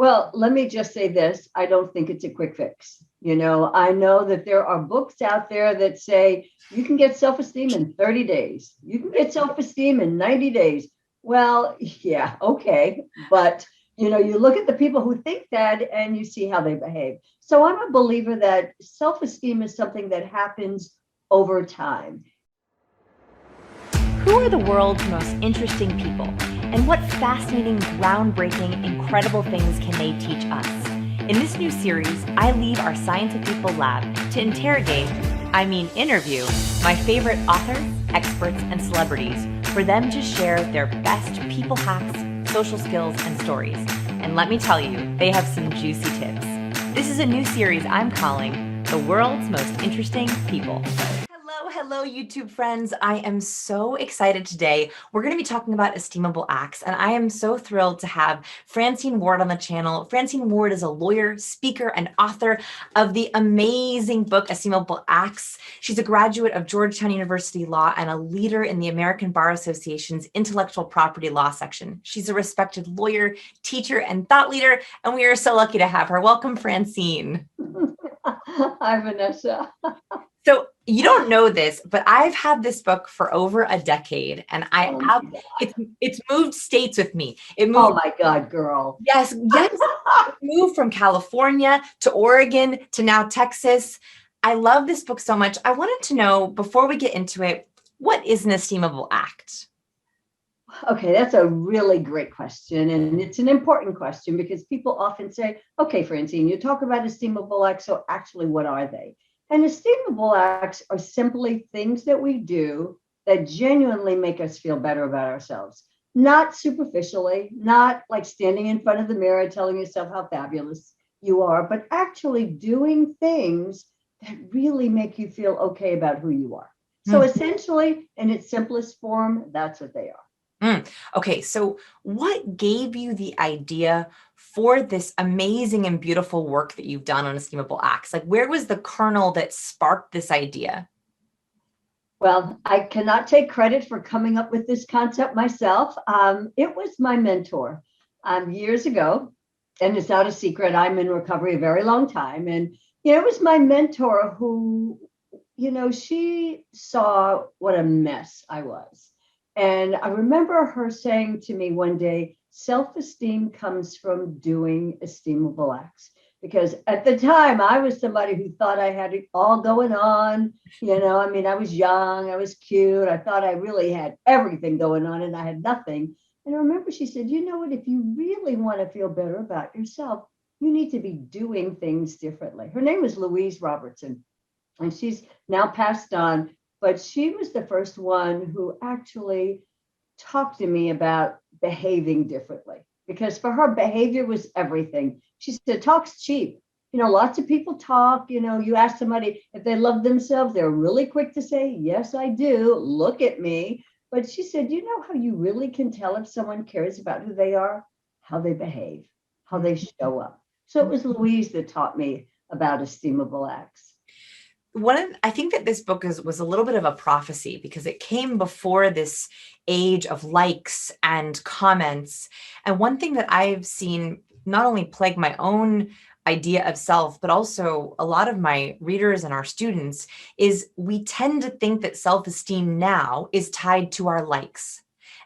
Well, let me just say this. I don't think it's a quick fix. I know that there are books out there that say you can get self-esteem in 30 days. You can get self-esteem in 90 days. Well, yeah, okay. But, you look at the people who think that and you see how they behave. So I'm a believer that self-esteem is something that happens over time. Who are the world's most interesting people? And what fascinating, groundbreaking, incredible things can they teach us? In this new series, I leave our Science of People lab to interview my favorite authors, experts, and celebrities for them to share their best people hacks, social skills, and stories. And let me tell you, they have some juicy tips. This is a new series I'm calling The World's Most Interesting People. Hello, YouTube friends. I am so excited today. We're going to be talking about esteemable acts, and I am so thrilled to have Francine Ward on the channel. Francine Ward is a lawyer, speaker, and author of the amazing book, Esteemable Acts. She's a graduate of Georgetown University Law and a leader in the American Bar Association's intellectual property law section. She's a respected lawyer, teacher, and thought leader, and we are so lucky to have her. Welcome, Francine. Hi, Vanessa. So you don't know this, but I've had this book for over a decade, and it's moved states with me. It moved. Oh my God, girl. Yes. It moved from California to Oregon to now Texas. I love this book so much. I wanted to know, before we get into it, what is an esteemable act? Okay, that's a really great question. And it's an important question because people often say, okay, Francine, you talk about esteemable acts. So actually, what are they? And esteemable acts are simply things that we do that genuinely make us feel better about ourselves. Not superficially, not like standing in front of the mirror telling yourself how fabulous you are, but actually doing things that really make you feel okay about who you are. So essentially, in its simplest form, that's what they are. Okay, so what gave you the idea for this amazing and beautiful work that you've done on esteemable acts? Like, where was the kernel that sparked this idea? Well, I cannot take credit for coming up with this concept myself. It was my mentor years ago, and it's not a secret. I'm in recovery a very long time. And, it was my mentor who, she saw what a mess I was. And I remember her saying to me one day, self-esteem comes from doing esteemable acts. Because at the time, I was somebody who thought I had it all going on. I was young, I was cute. I thought I really had everything going on and I had nothing. And I remember she said, you know what, if you really want to feel better about yourself, you need to be doing things differently. Her name was Louise Robertson, and she's now passed on. But she was the first one who actually talked to me about behaving differently, because for her, behavior was everything. She said, talk's cheap. Lots of people talk, you ask somebody if they love themselves, they're really quick to say, yes, I do. Look at me. But she said, you know how you really can tell if someone cares about who they are? How they behave, how they show up. So it was Louise that taught me about esteemable acts. I think that this book was a little bit of a prophecy because it came before this age of likes and comments. And one thing that I've seen not only plague my own idea of self, but also a lot of my readers and our students, is we tend to think that self-esteem now is tied to our likes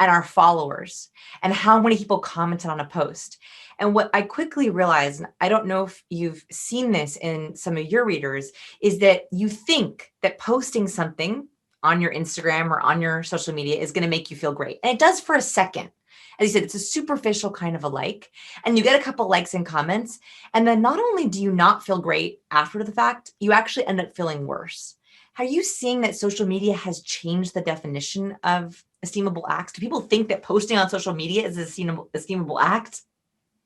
and our followers and how many people commented on a post. And what I quickly realized, and I don't know if you've seen this in some of your readers, is that you think that posting something on your Instagram or on your social media is going to make you feel great. And it does for a second. As you said, it's a superficial kind of a like, and you get a couple likes and comments. And then not only do you not feel great after the fact, you actually end up feeling worse. Are you seeing that social media has changed the definition of esteemable acts? Do people think that posting on social media is an esteemable act?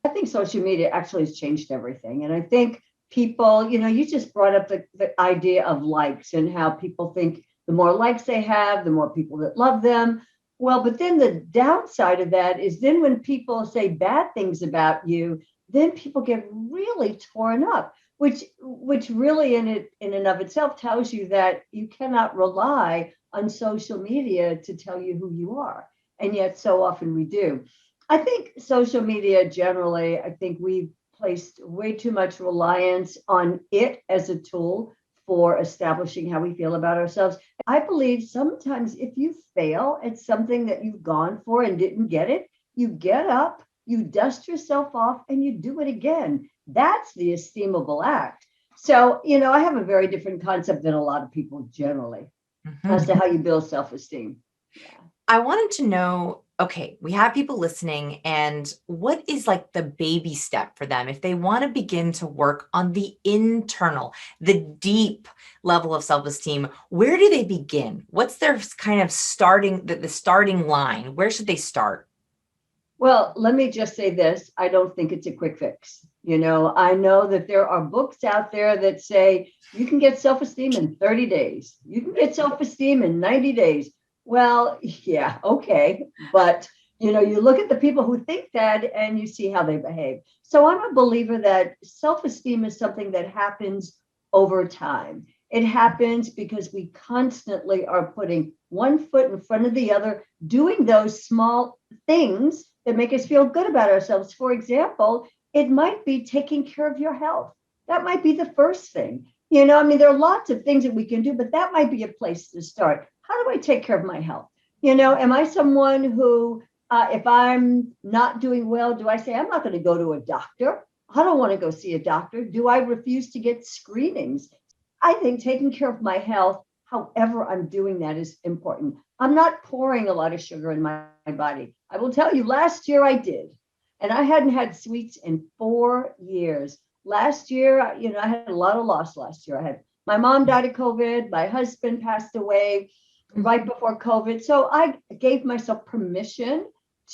I think social media actually has changed everything. And I think people, you just brought up the idea of likes and how people think the more likes they have, the more people that love them. Well, but then the downside of that is then when people say bad things about you, then people get really torn up, which really in and of itself tells you that you cannot rely on social media to tell you who you are. And yet so often we do. I think social media generally, I think we've placed way too much reliance on it as a tool for establishing how we feel about ourselves. I believe sometimes if you fail at something that you've gone for and didn't get it, you get up, you dust yourself off, and you do it again. That's the esteemable act. So, I have a very different concept than a lot of people generally as to how you build self-esteem. Yeah. I wanted to know, okay, we have people listening, and what is like the baby step for them if they want to begin to work on the internal, the deep level of self-esteem? Where do they begin? What's their kind of starting, the starting line? Where should they start? Well, let me just say this. I don't think it's a quick fix. I know that there are books out there that say you can get self-esteem in 30 days. You can get self-esteem in 90 days. Well, yeah, okay. But, you look at the people who think that and you see how they behave. So I'm a believer that self-esteem is something that happens over time. It happens because we constantly are putting one foot in front of the other, doing those small things that make us feel good about ourselves. For example, it might be taking care of your health. That might be the first thing. There are lots of things that we can do, but that might be a place to start. How do I take care of my health? Am I someone who, if I'm not doing well, do I say, I'm not going to go to a doctor? I don't want to go see a doctor. Do I refuse to get screenings? I think taking care of my health, however I'm doing that, is important. I'm not pouring a lot of sugar in my body. I will tell you, last year I did. And I hadn't had sweets in 4 years. Last year, I had a lot of loss last year. My mom died of COVID. My husband passed away right before COVID. So I gave myself permission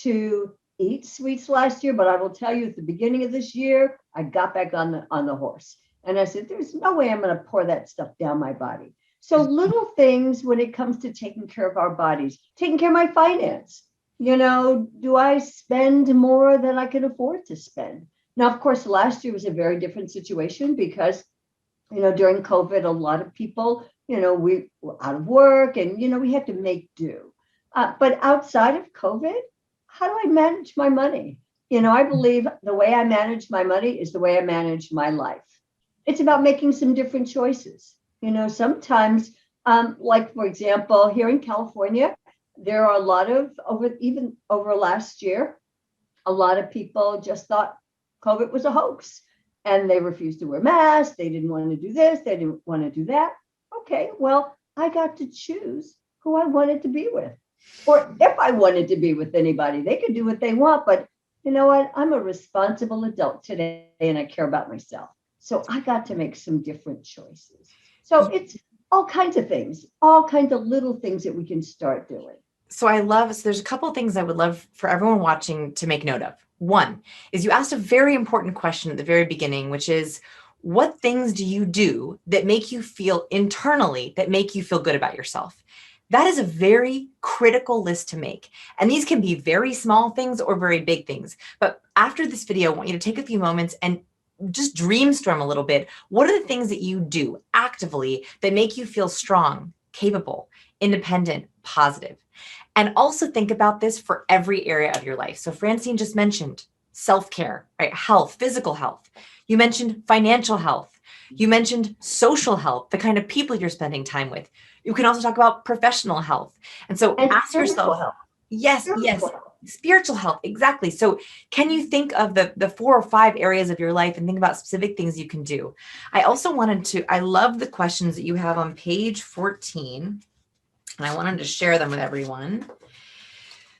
to eat sweets last year. But I will tell you, at the beginning of this year, I got back on the horse. And I said, there's no way I'm going to pour that stuff down my body. So little things when it comes to taking care of our bodies, taking care of my finance. Do I spend more than I can afford to spend? Now, of course, last year was a very different situation because, during COVID, a lot of people, we were out of work and, we had to make do. But outside of COVID, how do I manage my money? I believe the way I manage my money is the way I manage my life. It's about making some different choices. Sometimes, like, for example, here in California, there are a lot of, even over last year, a lot of people just thought COVID was a hoax and they refused to wear masks. They didn't want to do this. They didn't want to do that. Okay, well, I got to choose who I wanted to be with. Or if I wanted to be with anybody, they could do what they want. But you know what? I'm a responsible adult today and I care about myself. So I got to make some different choices. So it's all kinds of things, all kinds of little things that we can start doing. So there's a couple of things I would love for everyone watching to make note of. One is you asked a very important question at the very beginning, which is, what things do you do that make you feel internally, that make you feel good about yourself? That is a very critical list to make. And these can be very small things or very big things. But after this video, I want you to take a few moments and just dreamstorm a little bit. What are the things that you do actively that make you feel strong, capable, independent, positive? And also think about this for every area of your life. So Francine just mentioned self-care, right? Health, physical health. You mentioned financial health. You mentioned social health, the kind of people you're spending time with. You can also talk about professional health. And so ask yourself, Health. yes, spiritual health, exactly. So can you think of the 4 or 5 areas of your life and think about specific things you can do? I love the questions that you have on page 14. And I wanted to share them with everyone.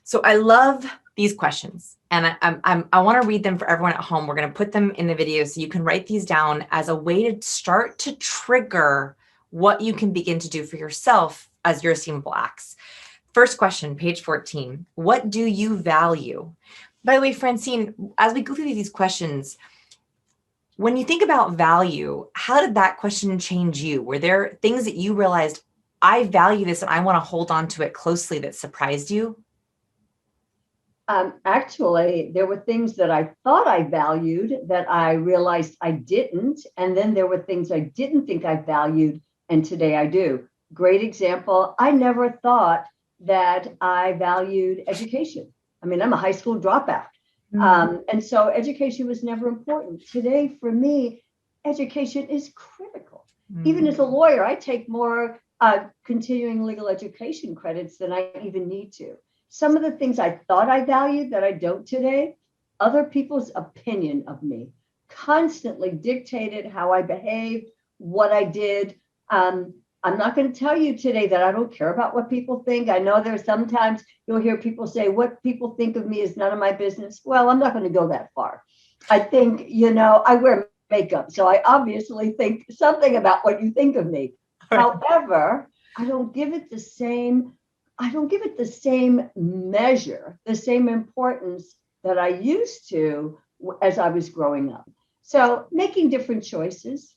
So I love these questions, and I want to read them for everyone at home. We're going to put them in the video so you can write these down as a way to start to trigger what you can begin to do for yourself as your esteemable acts. First question, page 14. What do you value? By the way, Francine, as we go through these questions, when you think about value, how did that question change you? Were there things that you realized, I value this and I want to hold on to it closely, that surprised you? Actually, there were things that I thought I valued that I realized I didn't. And then there were things I didn't think I valued, and today I do. Great example. I never thought that I valued education. I mean, I'm a high school dropout. And so education was never important. Today, for me, education is critical. Even as a lawyer, I take more continuing legal education credits than I even need to. Some of the things I thought I valued that I don't today, other people's opinion of me constantly dictated how I behaved, what I did. I'm not going to tell you today that I don't care about what people think. I know there's sometimes you'll hear people say, what people think of me is none of my business. Well, I'm not going to go that far. I think, I wear makeup, so I obviously think something about what you think of me. Right. However, I don't give it the same measure, the same importance that I used to as I was growing up. So making different choices.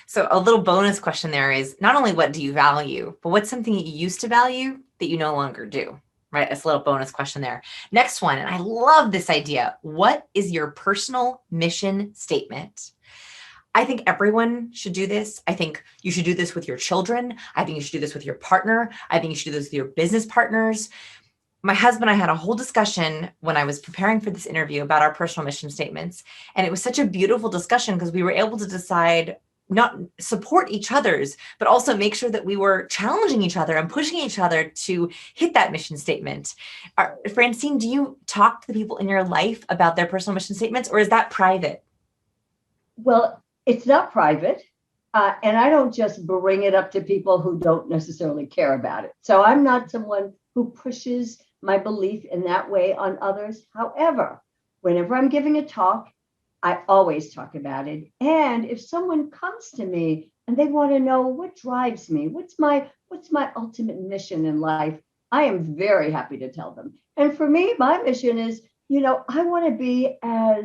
So a little bonus question there is not only what do you value, but what's something that you used to value that you no longer do, right? That's a little bonus question there. Next one, and I love this idea. What is your personal mission statement? I think everyone should do this. I think you should do this with your children. I think you should do this with your partner. I think you should do this with your business partners. My husband and I had a whole discussion when I was preparing for this interview about our personal mission statements. And it was such a beautiful discussion because we were able to decide not support each other's, but also make sure that we were challenging each other and pushing each other to hit that mission statement. Francine, do you talk to the people in your life about their personal mission statements, or is that private? Well, it's not private. And I don't just bring it up to people who don't necessarily care about it. So I'm not someone who pushes my belief in that way on others. However, whenever I'm giving a talk, I always talk about it. And if someone comes to me and they want to know what drives me, what's my ultimate mission in life, I am very happy to tell them. And for me, my mission is, I want to be I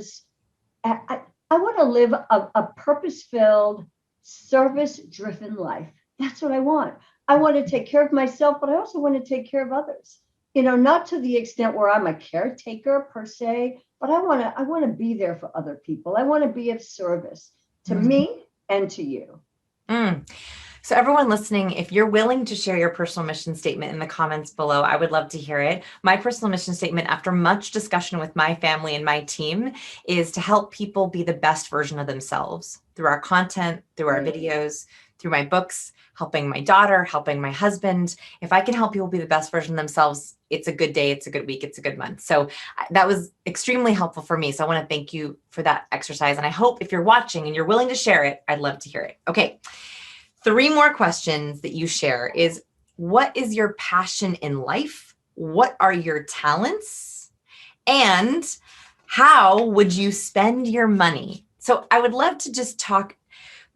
want to live a purpose-filled, service-driven life. That's what I want. I want to take care of myself, but I also want to take care of others. Not to the extent where I'm a caretaker per se, but I want to be there for other people. I want to be of service to me and to you. So everyone listening, if you're willing to share your personal mission statement in the comments below, I would love to hear it. My personal mission statement, after much discussion with my family and my team, is to help people be the best version of themselves through our content, through our videos, through my books, helping my daughter, helping my husband. If I can help people be the best version of themselves, it's a good day, it's a good week, it's a good month. So that was extremely helpful for me. So I want to thank you for that exercise. And I hope if you're watching and you're willing to share it, I'd love to hear it. Okay. 3 more questions that you share is, what is your passion in life? What are your talents? And how would you spend your money? So I would love to just talk.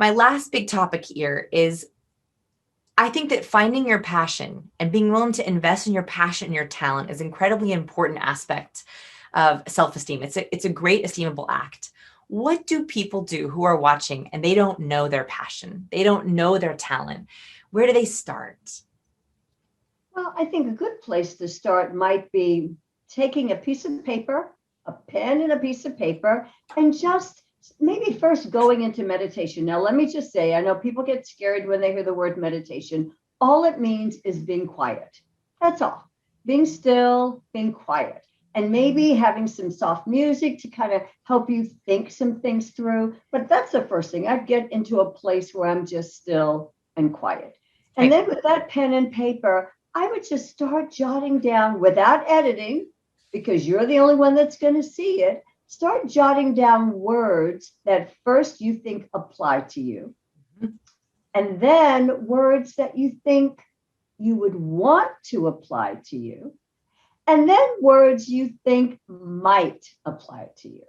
My last big topic here is, I think that finding your passion and being willing to invest in your passion and your talent is an incredibly important aspect of self-esteem. It's a great esteemable act. What do people do who are watching and they don't know their passion? They don't know their talent. Where do they start? Well, I think a good place to start might be taking a piece of paper, a pen and a piece of paper, and just maybe first going into meditation. Now, let me just say, I know people get scared when they hear the word meditation. All it means is being quiet. That's all. Being still, being quiet. And maybe having some soft music to kind of help you think some things through. But that's the first thing. I'd get into a place where I'm just still and quiet. And then with that pen and paper, I would just start jotting down without editing, because you're the only one that's going to see it. Start jotting down words that first you think apply to you. And then words that you think you would want to apply to you. And then words you think might apply to you.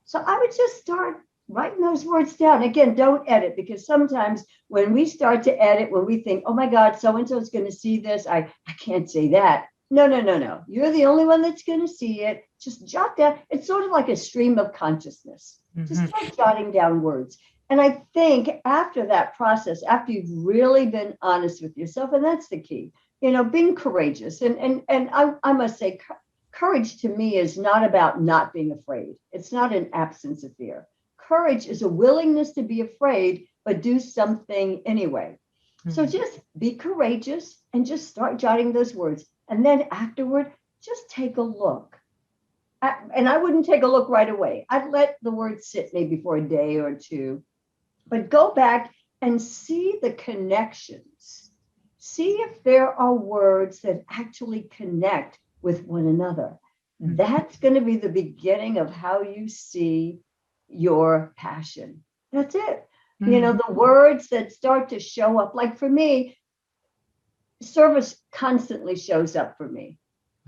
So I would just start writing those words down. Again, don't edit, because sometimes when we start to edit, when we think, oh my God, so-and-so is going to see this, I can't say that. No. You're the only one that's going to see it. Just jot down. It's sort of like a stream of consciousness. Just start jotting down words. And I think after that process, after you've really been honest with yourself, and that's the key, being courageous. And I must say, courage to me is not about not being afraid. It's not an absence of fear. Courage is a willingness to be afraid, but do something anyway. So just be courageous and just start jotting those words. And then afterward, just take a look. And I wouldn't take a look right away. I'd let the word sit maybe for a day or two, but go back and see the connections. See if there are words that actually connect with one another. That's going to be the beginning of how you see your passion. That's it. The words that start to show up, like for me, service constantly shows up for me.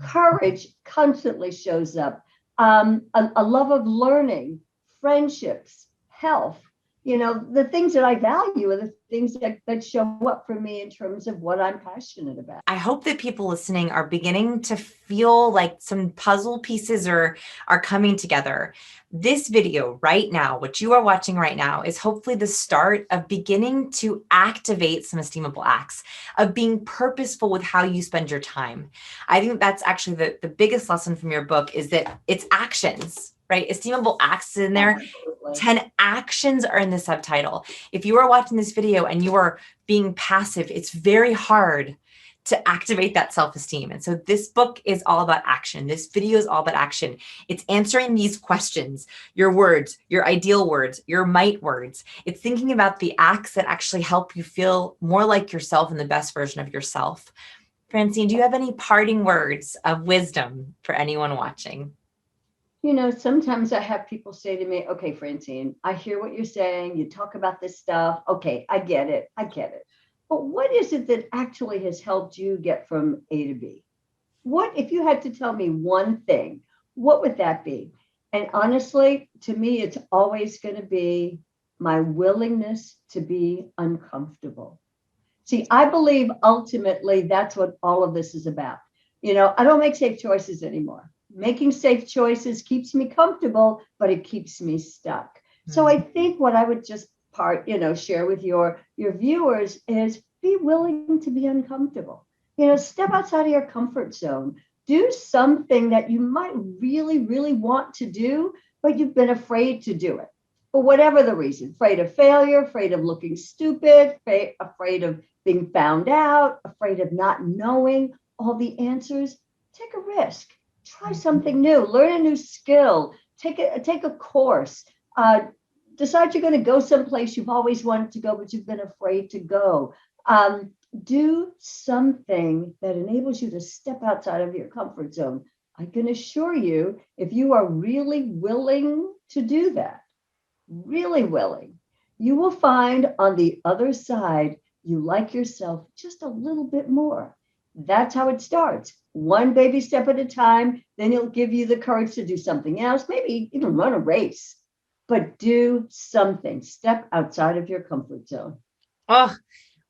Courage constantly shows up. A love of learning, friendships, health. The things that I value are the things that show up for me in terms of what I'm passionate about. I hope that people listening are beginning to feel like some puzzle pieces are coming together. This video right now, what you are watching right now, is hopefully the start of beginning to activate some esteemable acts, of being purposeful with how you spend your time. I think that's actually the biggest lesson from your book, is that it's actions, right? Esteemable acts is in there. Absolutely. 10 actions are in the subtitle. If you are watching this video and you are being passive, it's very hard to activate that self-esteem. And so this book is all about action. This video is all about action. It's answering these questions, your words, your ideal words, your might words. It's thinking about the acts that actually help you feel more like yourself and the best version of yourself. Francine, do you have any parting words of wisdom for anyone watching? Sometimes I have people say to me, okay, Francine, I hear what you're saying. You talk about this stuff. Okay, I get it. But what is it that actually has helped you get from A to B? What, if you had to tell me one thing, what would that be? And honestly, to me, it's always going to be my willingness to be uncomfortable. See, I believe ultimately that's what all of this is about. I don't make safe choices anymore. Making safe choices keeps me comfortable, but it keeps me stuck. So I think what I would just share with your viewers is be willing to be uncomfortable. Step outside of your comfort zone. Do something that you might really, really want to do, but you've been afraid to do it. For whatever the reason, afraid of failure, afraid of looking stupid, afraid of being found out, afraid of not knowing all the answers. Take a risk. Try something new, learn a new skill, take a course, decide you're going to go someplace you've always wanted to go, but you've been afraid to go. Do something that enables you to step outside of your comfort zone. I can assure you, if you are really willing to do that, really willing, you will find on the other side, you like yourself just a little bit more. That's how it starts. One baby step at a time, then it'll give you the courage to do something else, maybe even run a race, but do something. Step outside of your comfort zone. Oh,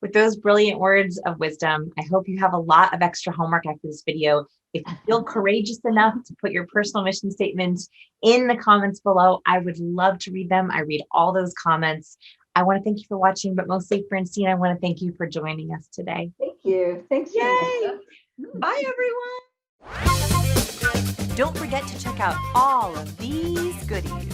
with those brilliant words of wisdom, I hope you have a lot of extra homework after this video. If you feel courageous enough to put your personal mission statement in the comments below, I would love to read them. I read all those comments. I want to thank you for watching, but mostly, Francine, I want to thank you for joining us today. Thank you. Thanks, Yay! Bye, everyone. Don't forget to check out all of these goodies.